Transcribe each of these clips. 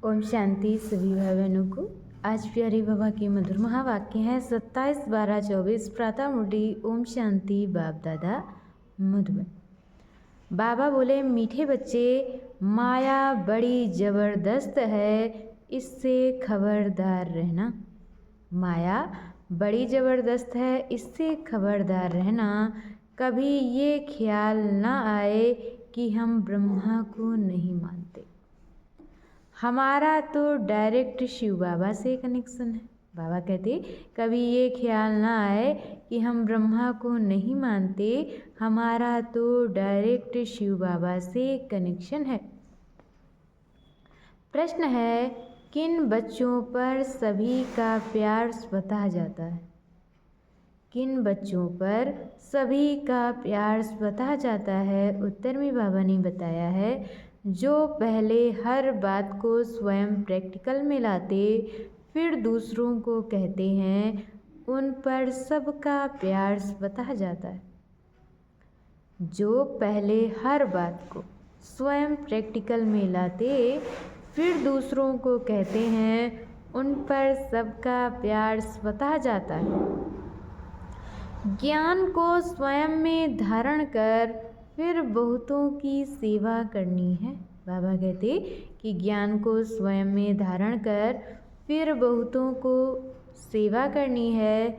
ओम शांति सभी भाई बहनों को। आज प्यारे बाबा के मधुर महावाक्य हैं 27/12/24 प्रातः मुरली। ओम शांति बाप दादा मधुबन। बाबा बोले, मीठे बच्चे, माया बड़ी ज़बरदस्त है, इससे खबरदार रहना। माया बड़ी ज़बरदस्त है, इससे खबरदार रहना। कभी ये ख्याल ना आए कि हम ब्रह्मा को नहीं मानते। हमारा तो डायरेक्ट शिव बाबा से कनेक्शन है। बाबा कहते, कभी ये ख्याल ना आए कि हम ब्रह्मा को नहीं मानते, हमारा तो डायरेक्ट शिव बाबा से कनेक्शन है। प्रश्न है, किन बच्चों पर सभी का प्यार स्वतः जाता है? किन बच्चों पर सभी का प्यार स्वतः जाता है? उत्तर में बाबा ने बताया है, जो पहले हर बात को स्वयं प्रैक्टिकल में लाते फिर दूसरों को कहते हैं, उन पर सबका प्यार स्वतः जाता है। जो पहले हर बात को स्वयं प्रैक्टिकल में लाते फिर दूसरों को कहते हैं, उन पर सबका प्यार स्वतः जाता है। ज्ञान को स्वयं में धारण कर फिर बहुतों की सेवा करनी है। बाबा कहते कि ज्ञान को स्वयं में धारण कर फिर बहुतों को सेवा करनी है,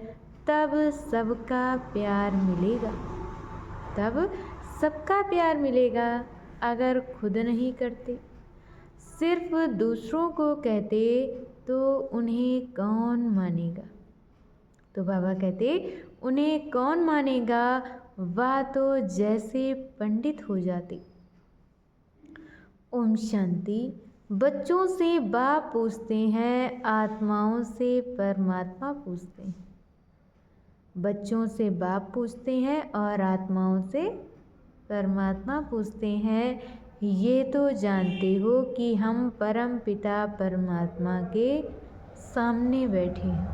तब सबका प्यार मिलेगा। तब सबका प्यार मिलेगा। अगर खुद नहीं करते, सिर्फ दूसरों को कहते, तो उन्हें कौन मानेगा? तो बाबा कहते, उन्हें कौन मानेगा? वह तो जैसे पंडित हो जाते। ओम शांति। बच्चों से बाप पूछते हैं, आत्माओं से परमात्मा पूछते हैं। बच्चों से बाप पूछते हैं और आत्माओं से परमात्मा पूछते हैं। ये तो जानते हो कि हम परम पिता परमात्मा के सामने बैठे हैं।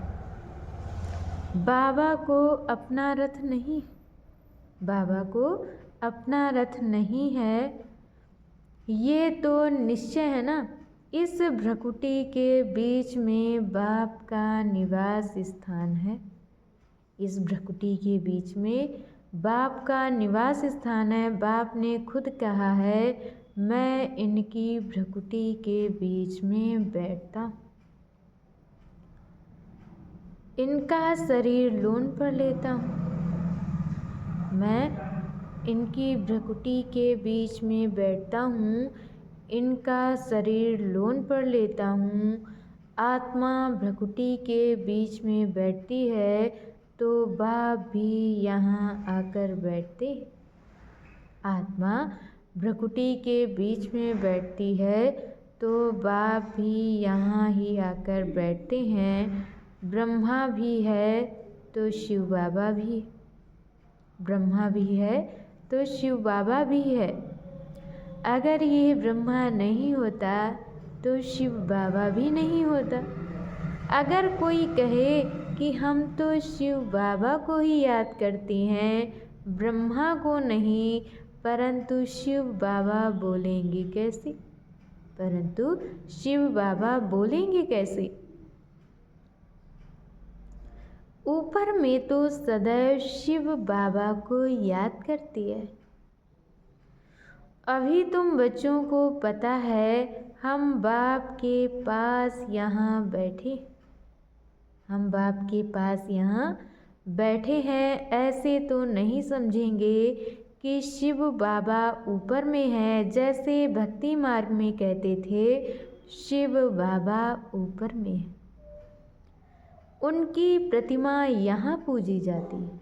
बाबा को अपना रथ नहीं, बाबा को अपना रथ नहीं है, ये तो निश्चय है ना। इस भ्रकुटी के बीच में बाप का निवास स्थान है। इस भ्रकुटी के बीच में बाप का निवास स्थान है। बाप ने खुद कहा है, मैं इनकी भ्रकुटी के बीच में बैठता हूँ, इनका शरीर लोन पर लेता हूँ। मैं इनकी भ्रकुटी के बीच में बैठता हूँ, इनका शरीर लोन पर लेता हूँ। आत्मा भ्रकुटी के बीच में बैठती है तो बाप भी यहाँ आकर बैठते। आत्मा भ्रकुटी के बीच में बैठती है तो बाप भी यहाँ ही आकर बैठते हैं। ब्रह्मा भी है तो शिव बाबा भी, ब्रह्मा भी है तो शिव बाबा भी है। अगर ये ब्रह्मा नहीं होता तो शिव बाबा भी नहीं होता। अगर कोई कहे कि हम तो शिव बाबा को ही याद करते हैं, ब्रह्मा को नहीं, परंतु शिव बाबा बोलेंगे कैसे? परंतु शिव बाबा बोलेंगे कैसे? ऊपर में तो सदैव शिव बाबा को याद करती है। अभी तुम बच्चों को पता है, हम बाप के पास यहाँ बैठे, हम बाप के पास यहाँ बैठे हैं। ऐसे तो नहीं समझेंगे कि शिव बाबा ऊपर में है। जैसे भक्ति मार्ग में कहते थे, शिव बाबा ऊपर में है, उनकी प्रतिमा यहाँ पूजी जाती है,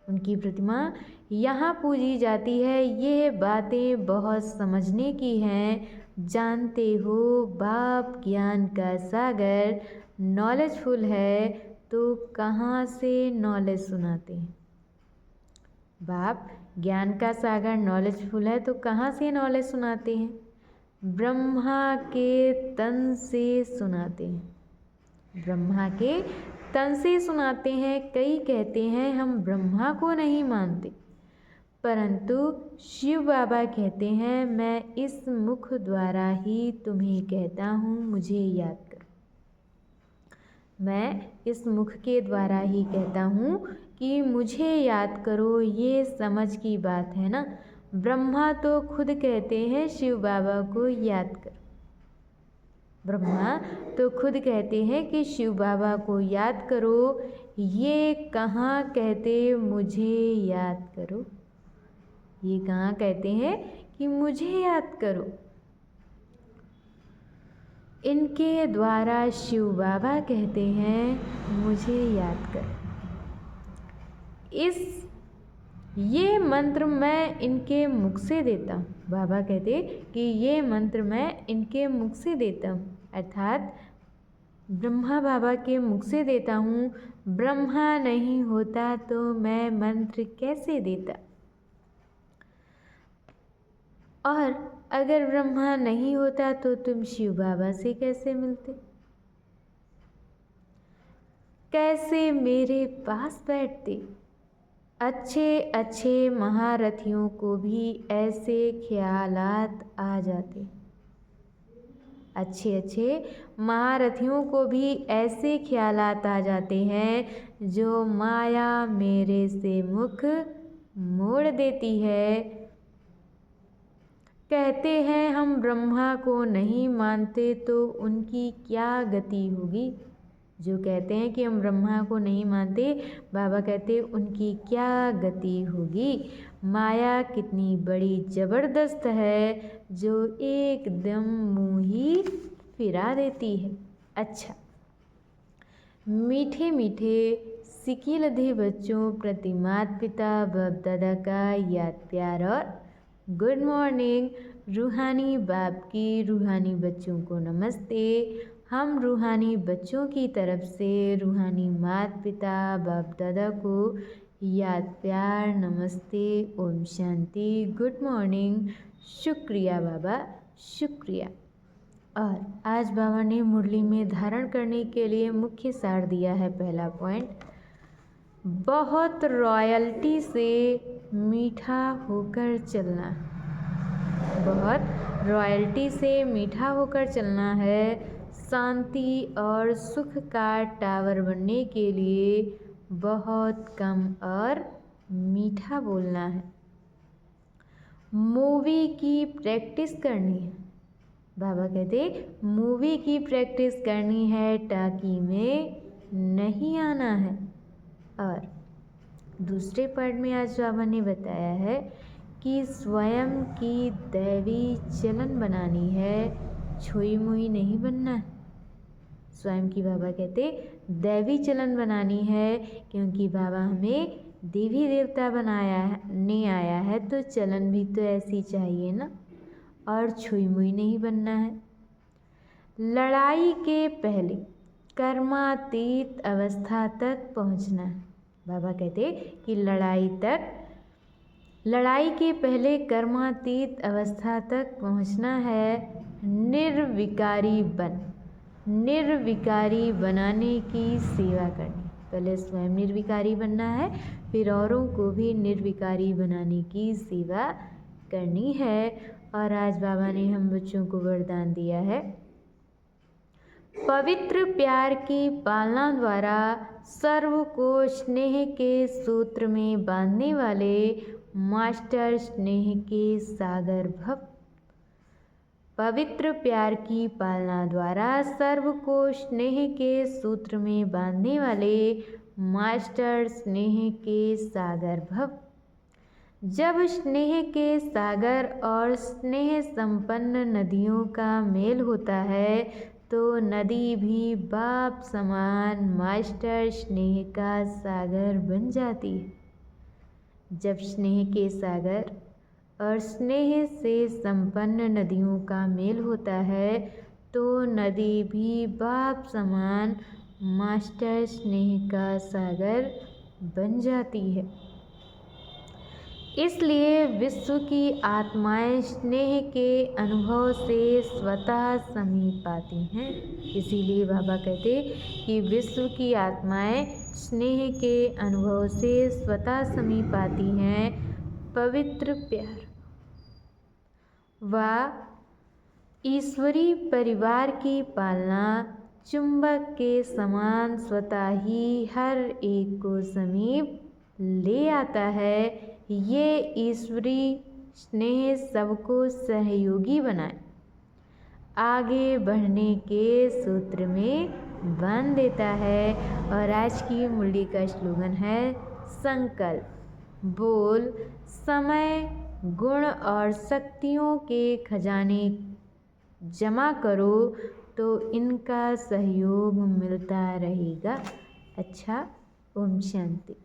उनकी प्रतिमा यहाँ पूजी जाती है। ये बातें बहुत समझने की हैं। जानते हो, बाप ज्ञान का सागर नॉलेजफुल है, तो कहाँ से नॉलेज सुनाते हैं? बाप ज्ञान का सागर नॉलेजफुल है तो कहाँ से नॉलेज सुनाते हैं? ब्रह्मा के तन से सुनाते हैं, ब्रह्मा के तन से सुनाते हैं। कई कहते हैं हम ब्रह्मा को नहीं मानते, परंतु शिव बाबा कहते हैं मैं इस मुख द्वारा ही तुम्हें कहता हूँ मुझे याद करो। मैं इस मुख के द्वारा ही कहता हूँ कि मुझे याद करो। ये समझ की बात है ना। ब्रह्मा तो खुद कहते हैं शिव बाबा को याद करो। ब्रह्मा तो खुद कहते हैं कि शिव बाबा को याद करो। ये कहाँ कहते मुझे याद करो। ये कहाँ कहते हैं कि मुझे याद करो। इनके द्वारा शिव बाबा कहते हैं मुझे याद करो। ये मंत्र मैं इनके मुख से देता हूँ। बाबा कहते कि ये मंत्र मैं इनके मुख से देता हूँ, अर्थात ब्रह्मा बाबा के मुख से देता हूँ। ब्रह्मा नहीं होता तो मैं मंत्र कैसे देता। और अगर ब्रह्मा नहीं होता तो तुम शिव बाबा से कैसे मिलते, कैसे मेरे पास बैठते। अच्छे अच्छे महारथियों को भी ऐसे ख्यालात आ जाते। अच्छे अच्छे महारथियों को भी ऐसे ख्यालात आ जाते हैं जो माया मेरे से मुख मोड़ देती है। कहते हैं हम ब्रह्मा को नहीं मानते तो उनकी क्या गति होगी। जो कहते हैं कि हम ब्रह्मा को नहीं मानते, बाबा कहते उनकी क्या गति होगी। माया कितनी बड़ी ज़बरदस्त है जो एकदम मुँह ही फिरा देती है। अच्छा, मीठे मीठे सिकिलधे बच्चों प्रति माता पिता बाप दादा का याद प्यार और गुड मॉर्निंग। रूहानी बाप की रूहानी बच्चों को नमस्ते। हम रूहानी बच्चों की तरफ से रूहानी माता पिता बाप दादा को याद प्यार नमस्ते, ओम शांति, गुड मॉर्निंग, शुक्रिया बाबा, शुक्रिया। और आज बाबा ने मुरली में धारण करने के लिए मुख्य सार दिया है। पहला पॉइंट, बहुत रॉयल्टी से मीठा होकर चलना। बहुत रॉयल्टी से मीठा होकर चलना है। शांति और सुख का टावर बनने के लिए बहुत कम और मीठा बोलना है। मूवी की प्रैक्टिस करनी है। बाबा कहते मूवी की प्रैक्टिस करनी है, टाकी में नहीं आना है। और दूसरे पार्ट में आज बाबा ने बताया है कि स्वयं की दैवी चलन बनानी है, छुई मुई नहीं बनना है। स्वयं की बाबा कहते दैवी चलन बनानी है, क्योंकि बाबा हमें देवी देवता ने आया है तो चलन भी तो ऐसी चाहिए ना। और छुई मुई नहीं बनना है। लड़ाई के पहले कर्मातीत अवस्था तक पहुंचना है। बाबा कहते कि लड़ाई के पहले कर्मातीत अवस्था तक पहुंचना है। निर्विकारी बनाने की सेवा करनी। पहले स्वयं निर्विकारी बनना है, फिर औरों को भी निर्विकारी बनाने की सेवा करनी है। और आज बाबा ने हम बच्चों को वरदान दिया है, पवित्र प्यार की पालना द्वारा सर्व को स्नेह के सूत्र में बांधने वाले मास्टर स्नेह के सागर भव। पवित्र प्यार की पालना द्वारा सर्व को स्नेह के सूत्र में बांधने वाले मास्टर स्नेह के सागर भव। जब स्नेह के सागर और स्नेह संपन्न नदियों का मेल होता है तो नदी भी बाप समान मास्टर स्नेह का सागर बन जाती है। जब स्नेह के सागर और स्नेह से संपन्न नदियों का मेल होता है तो नदी भी बाप समान मास्टर स्नेह का सागर बन जाती है। इसलिए विश्व की आत्माएं स्नेह के अनुभव से स्वतः समीप आती हैं। इसीलिए बाबा कहते कि विश्व की आत्माएं स्नेह के अनुभव से स्वतः समीप आती हैं, पवित्र प्यार। व ईश्वरीय परिवार की पालना चुंबक के समान स्वतः ही हर एक को समीप ले आता है। ये ईश्वरीय स्नेह सबको सहयोगी बनाए आगे बढ़ने के सूत्र में बांध देता है। और आज की मुरली का स्लोगन है संकल्प। बोल, समय, गुण और शक्तियों के खजाने जमा करो तो इनका सहयोग मिलता रहेगा। अच्छा, ओम शांति।